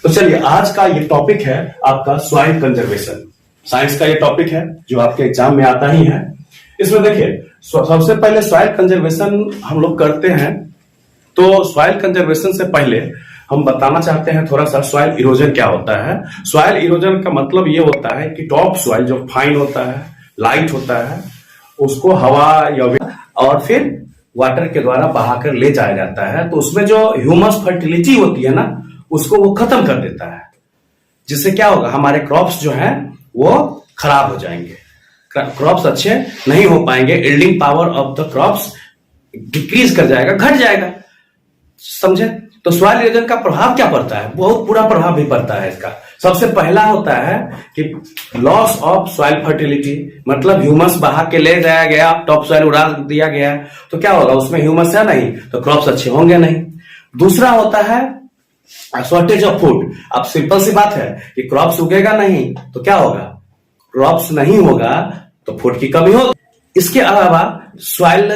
तो चलिए आज का ये टॉपिक है आपका सॉइल कंजर्वेशन। साइंस का ये टॉपिक है जो आपके एग्जाम में आता ही है। इसमें देखिए सबसे पहले सॉइल कंजर्वेशन हम लोग करते हैं। तो सॉइल कंजर्वेशन से पहले हम बताना चाहते हैं थोड़ा सा सॉइल इरोजन क्या होता है। सॉइल इरोजन का मतलब ये होता है कि टॉप सॉइल जो फाइन होता है, लाइट होता है, उसको हवा या और फिर वाटर के द्वारा बहाकर ले जाया जाता है। तो उसमें जो ह्यूमस फर्टिलिटी होती है ना, उसको वो खत्म कर देता है, जिससे क्या होगा, हमारे क्रॉप्स जो हैं वो खराब हो जाएंगे, क्रॉप्स अच्छे नहीं हो पाएंगे, yielding power of the crops decrease कर जाएगा, घट जाएगा। समझे? तो सॉइल इरोजन का प्रभाव क्या पड़ता है? बहुत बुरा प्रभाव भी पड़ता है इसका। सबसे पहला होता है कि लॉस ऑफ सॉइल फर्टिलिटी, मतलब ह्यूमस बहा के ले जाया गया, टॉप सॉइल उड़ा दिया गया, तो क्या होगा, उसमें ह्यूमस है नहीं तो क्रॉप्स अच्छे होंगे नहीं। दूसरा होता है शॉर्टेज ऑफ फूड। अब सिंपल सी बात है कि क्रॉप्स उगेगा नहीं तो क्या होगा, क्रॉप्स नहीं होगा तो फूड की कमी होगी। इसके अलावा सॉइल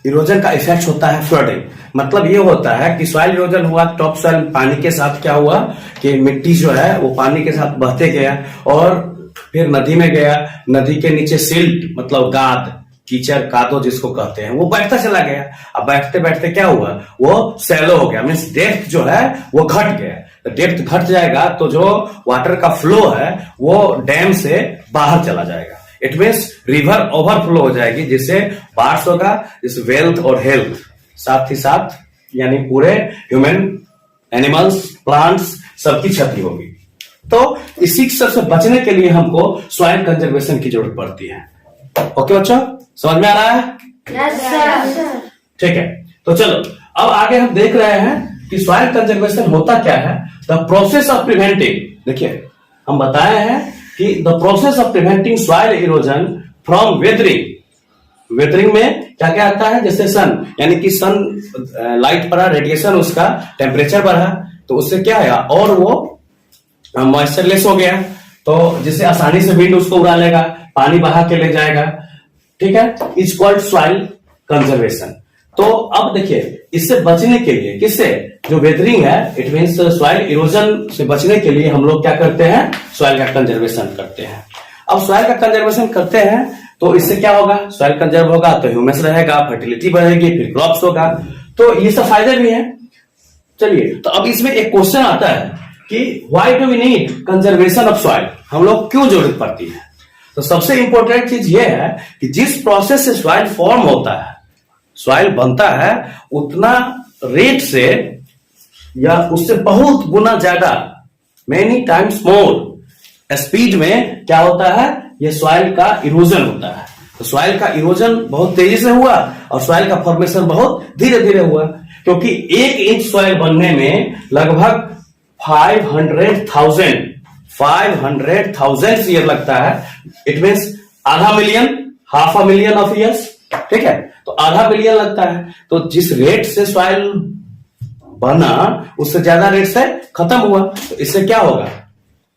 इरोजन का इफेक्ट होता है फ्लडिंग। मतलब ये होता है कि सॉइल इरोजन हुआ, टॉप सॉइल पानी के साथ क्या हुआ कि मिट्टी जो है वो पानी के साथ बहते गया और फिर नदी में गया, नदी के नीचे सिल्ट मतलब गाद, कीचड़, कादो जिसको कहते हैं, वो बैठता चला गया। अब बैठते बैठते क्या हुआ, वो सैलो हो गया, मीन्स डेप्थ जो है वो घट गया। तो डेप्थ घट जाएगा तो जो वाटर का फ्लो है वो डैम से बाहर चला जाएगा। इट मीन्स रिवर ओवरफ्लो हो जाएगी, जिससे बाढ़ होगा, जिस वेल्थ और हेल्थ साथ ही साथ यानी पूरे ह्यूमन, एनिमल्स, प्लांट्स सबकी क्षति होगी। तो इसी सबसे बचने के लिए हमको सॉइल कंजर्वेशन की जरूरत पड़ती है। ओके बच्चों, समझ में आ रहा है? Yes sir. ठीक है, तो चलो अब आगे हम देख रहे हैं कि सॉइल कंजर्वेशन होता क्या है। द प्रोसेस ऑफ प्रिवेंटिंग, देखिए हम बताए हैं कि the process of preventing soil erosion from weathering. Weathering में क्या क्या आता है, जैसे सन, यानी कि सन लाइट पड़ा, रेडिएशन, उसका टेम्परेचर बढ़ा तो उससे क्या है और वो मॉइस्चरलेस हो गया, तो जिससे आसानी से विंड उसको उड़ा लेगा, पानी बहा के ले जाएगा। ठीक है, इट्स कॉल्ड सॉइल कंजर्वेशन। तो अब देखिए इससे बचने के लिए, किससे, जो वेदरिंग है, इट मीन्स सॉइल इरोजन से बचने के लिए हम लोग क्या करते हैं, सॉइल का कंजर्वेशन करते हैं। अब सॉइल का कंजर्वेशन करते हैं तो इससे क्या होगा, सॉइल कंजर्व होगा तो ह्यूमस रहेगा, फर्टिलिटी बढ़ेगी, फिर क्रॉप्स होगा, तो ये सब फायदे भी हैं। चलिए, तो अब इसमें एक क्वेश्चन आता है कि why do we need conservation of soil, हम लोग क्यों जरूरत पड़ती है। तो सबसे इंपॉर्टेंट चीज ये है कि जिस प्रोसेस से सॉइल फॉर्म होता है, सॉइल बनता है, उतना रेट से या उससे बहुत गुना ज्यादा, मेनी टाइम्स मोर स्पीड में क्या होता है, ये सॉइल का इरोजन होता है। तो सॉइल का इरोजन बहुत तेजी से हुआ और सॉइल का फॉर्मेशन बहुत धीरे धीरे हुआ, क्योंकि 1 इंच सॉइल बनने में लगभग 500,000 ईयर लगता है। इट मीन्स आधा million, half a million of years. ठीक है, तो आधा मिलियन लगता है। तो जिस रेट से सॉइल बना उससे ज्यादा रेट से खत्म हुआ, तो इससे क्या होगा,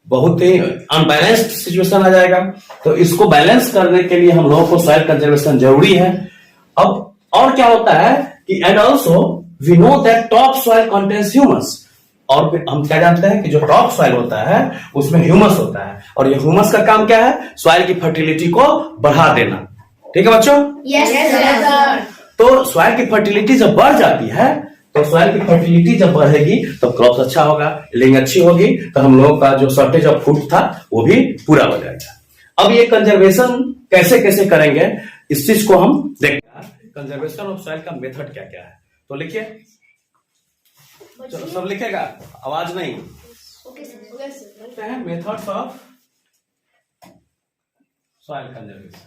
बहुत ही अनबैलेंस्ड सिचुएशन आ जाएगा। तो इसको बैलेंस करने के लिए हम लोगों को सॉइल कंजर्वेशन जरूरी है। अब और क्या होता है कि and also we know that top soil contains humus, और फिर हम क्या जानते हैं कि जो टॉप सॉइल होता है उसमें ह्यूमस होता है, और ये ह्यूमस का काम क्या है, सॉइल की फर्टिलिटी को बढ़ा देना। ठीक है बच्चों? Yes sir. तो सॉइल की फर्टिलिटी जब बढ़ जाती है, तो सॉइल की फर्टिलिटी जब बढ़ेगी तो क्रॉप्स अच्छा होगा, यील्डिंग अच्छी होगी, तो हम लोगों का जो शॉर्टेज ऑफ फूड था वो भी पूरा हो जाएगा। अब ये कंजर्वेशन कैसे कैसे करेंगे, इस चीज को हम देखते हैं। कंजर्वेशन ऑफ सॉइल का मेथड क्या क्या है, तो लिखिए, चलो सब लिखेगा, आवाज नहीं। Okay sir. Methods of soil conservation.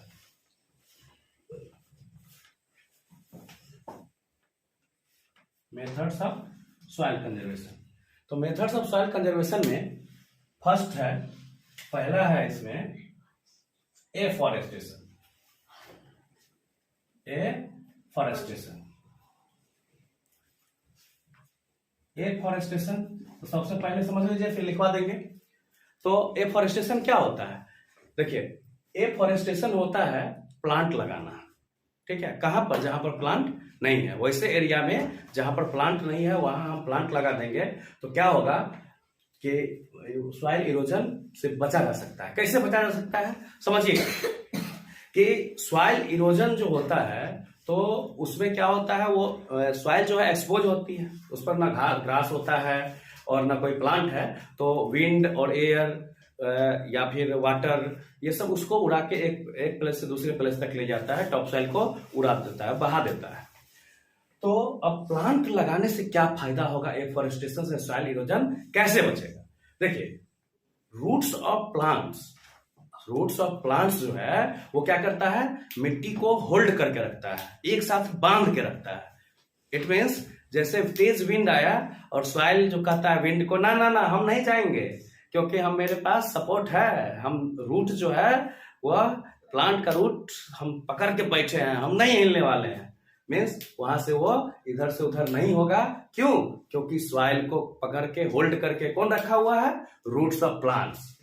Methods of soil conservation. तो मेथड्स ऑफ सॉइल कंजर्वेशन में फर्स्ट है, पहला है इसमें एफॉरेस्टेशन। एफॉरेस्टेशन तो सबसे पहले समझ लीजिए, फिर लिखवा देंगे। तो एफॉरेस्टेशन क्या होता है, देखिए एफॉरेस्टेशन होता है प्लांट लगाना। ठीक है, कहां पर, जहां पर प्लांट नहीं है, वैसे एरिया में जहां पर प्लांट नहीं है वहां हम प्लांट लगा देंगे, तो क्या होगा, कि सॉइल इरोजन से बचा जा सकता है। कैसे बचा जा सकता है समझिएगा कि सॉइल इरोजन जो होता है तो उसमें क्या होता है, वो सॉइल जो है एक्सपोज होती है, उस पर ना ग्रास होता है और ना कोई प्लांट है, तो विंड और एयर या फिर वाटर ये सब उसको उड़ा के एक प्लेस से दूसरे प्लेस तक ले जाता है, टॉप सॉइल को उड़ा देता है, बहा देता है। तो अब प्लांट लगाने से क्या फायदा होगा, एफॉरेस्टेशन से सॉइल इरोजन कैसे बचेगा? देखिए, रूट्स ऑफ प्लांट्स जो है वो क्या करता है, मिट्टी को होल्ड करके रखता है, एक साथ बांध के रखता है। इट मीन्स जैसे तेज विंड आया और सॉइल जो कहता है विंड को, ना ना ना हम नहीं जाएंगे, क्योंकि हम मेरे पास सपोर्ट है, हम रूट जो है वह प्लांट का रूट हम पकड़ के बैठे हैं, हम नहीं हिलने वाले हैं। मीन्स वहां से वो इधर से उधर नहीं होगा। क्यों? क्योंकि सॉइल को पकड़ के होल्ड करके कौन रखा हुआ है, roots of plants,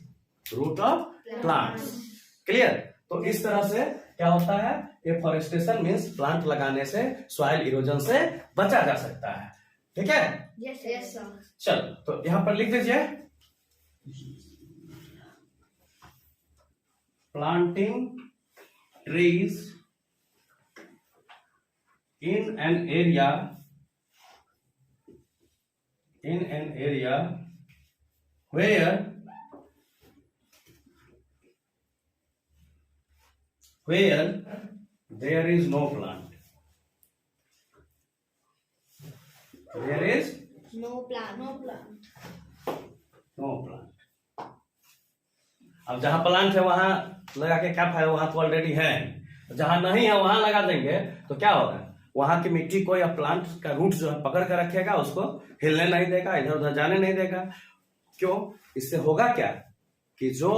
root of plants. Clear? तो इस तरह से क्या होता है, एफॉरेस्टेशन मीन्स प्लांट लगाने से सॉइल इरोजन से बचा जा सकता है। ठीक है? Yes, sir. चलो, तो यहां पर लिख दीजिए, planting trees in an area where there is no plant. There is No plant. no plant. अब जहां प्लांट है वहां लगा के क्या फायदा, वहां तो ऑलरेडी है। जहां नहीं है वहां लगा देंगे तो क्या होगा, वहां की मिट्टी को या प्लांट का रूट जो है पकड़ कर रखेगा, उसको हिलने नहीं देगा, इधर उधर जाने नहीं देगा। क्यों? इससे होगा क्या कि जो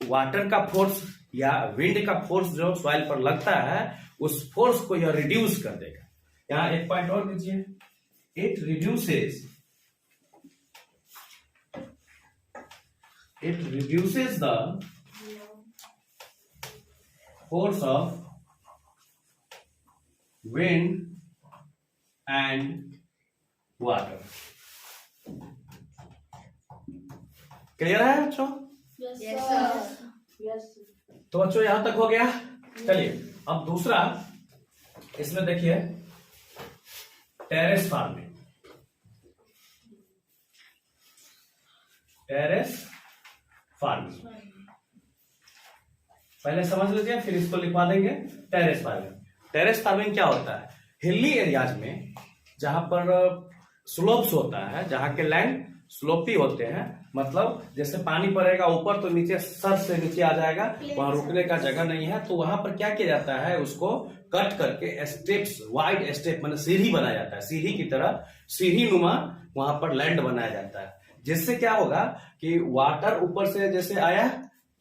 वाटर का फोर्स या विंड का फोर्स जो सॉइल पर लगता है उस फोर्स को यह रिड्यूस कर देगा। यहां एक पॉइंट और दीजिए, it reduces the force of wind and water. Clear है बच्चों? Yes, sir. Yes. तो बच्चों यहां तक हो गया। चलिए अब दूसरा, इसमें देखिए टेरेस फार्मिंग। पहले समझ लीजिए फिर इसको लिखवा देंगे। टेरेस फार्मिंग क्या होता है, हिली एरियाज में जहां पर स्लोप्स होता है, जहां के लैंड स्लोपी होते हैं, मतलब जैसे पानी पड़ेगा ऊपर तो नीचे सर से नीचे आ जाएगा, वहां रुकने का जगह नहीं है, तो वहां पर क्या किया जाता है, उसको कट करके स्टेप्स, वाइड स्टेप मतलब सीढ़ी बनाया जाता है, सीढ़ी की तरह सीढ़ी नुमा वहां पर लैंड बनाया जाता है। जिससे क्या होगा कि वाटर ऊपर से जैसे आया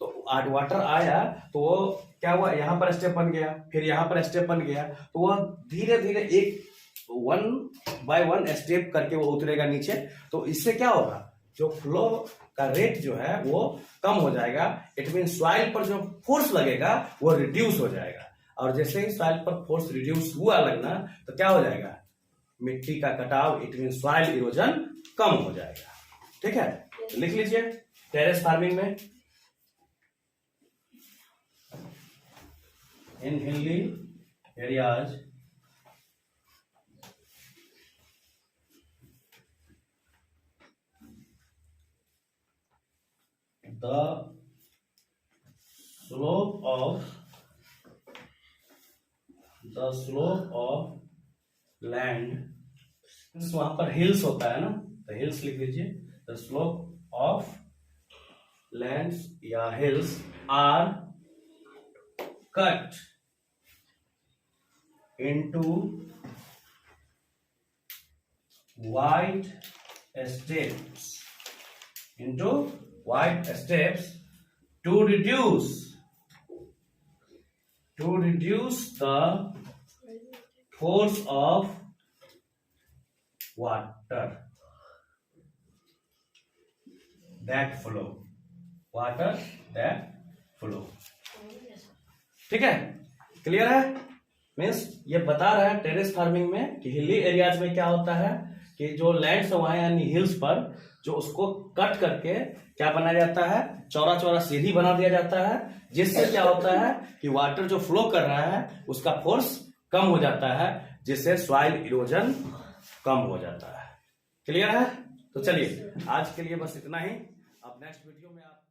तो वाटर आया तो वो क्या हुआ, यहां पर स्टेप बन गया, फिर यहां पर स्टेप बन गया, तो वह धीरे धीरे एक 1 बाय 1 स्टेप करके वो उतरेगा नीचे। तो इससे क्या होगा, जो फ्लो का रेट जो है वो कम हो जाएगा। इट मीन सॉइल पर जो फोर्स लगेगा वो रिड्यूस हो जाएगा, और जैसे ही सॉइल पर फोर्स रिड्यूस हुआ लगना तो क्या हो जाएगा, मिट्टी का कटाव, इट मीन सॉइल इरोजन कम हो जाएगा। ठीक है, लिख लीजिए टेरेस फार्मिंग में, in hilly areas the slope of land, वहां पर हिल्स होता है ना, तो हिल्स लिख लीजिए, द स्लोप ऑफ लैंड्स या hills are cut into wide steps, to reduce the force of water that flow. ठीक है, क्लियर है? मीन्स ये बता रहा है टेरेस फार्मिंग में कि हिली एरियाज में क्या होता है कि जो लैंड्स हुआ है यानी हिल्स पर, जो उसको कट करके क्या बनाया जाता है, चौड़ा चौड़ा सीढ़ी बना दिया जाता है, जिससे क्या होता है कि वाटर जो फ्लो कर रहा है उसका फोर्स कम हो जाता है, जिससे सॉइल इरोजन कम हो जाता है। क्लियर है? तो चलिए आज के लिए बस इतना ही। अब नेक्स्ट वीडियो में आप